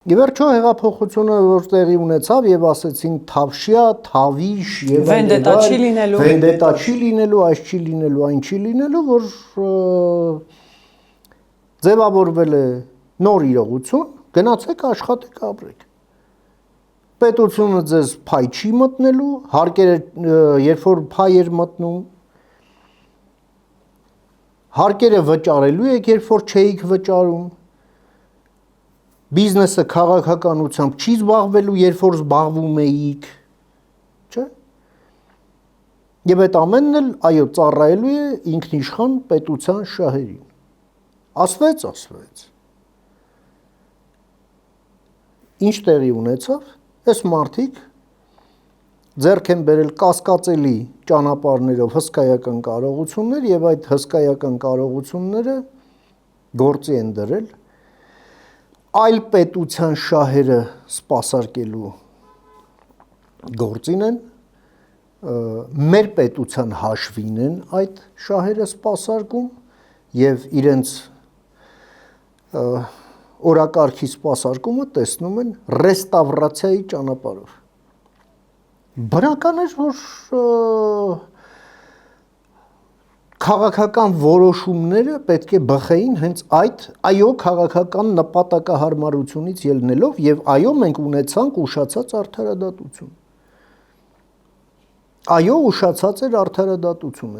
Ի վերջո հեղափոխությունը որ տեղի ունեցավ եւ ասեցին թավշյա, թավիշ եւ վենդետա չի լինելու, այս չի լինելու, այն չի լինելու, որ ձևավորվել է նոր իրողություն, գնացեք աշխատեք, ապրեք։ Պետությունը ձեզ փայ չի մտնելու, հարկերը երբ որ փայ էր մտնում, հարկերը վճարելու եք, երբ որ չէիք վճարում։ Բիզնեսը քաղաքականությամբ չի զբաղվելու, երբ որ զբաղվում էիք, չէ՞։ Եվ այդ ամենն էլ, այո, ծառայելու է ինքնիշխան պետության շահերին։ Ասվեց։ Ինչ տեղի ունեցավ, այս մարդիկ ձեռք են բերել կասկածելի ճանապարհներով հսկայական կարողություններ եւ այդ հսկայական կարողությունները գործի են դրել այլ պետության շահերը սպասարկելու գործին են, մեր պետության հաշվին են այդ շահերը սպասարկում եւ իրենց օրակարգի սպասարկումը տեսնում են ռեստավրացիայի ճանապարհով։ Բնական է, որ քաղաքական որոշումները պետք է բխեին հենց այդ քաղաքական նպատակահարմարությունից ելնելով եւ մենք ունեցանք ուշացած արդարադատություն։ Ուշացած էր արդարադատությունը։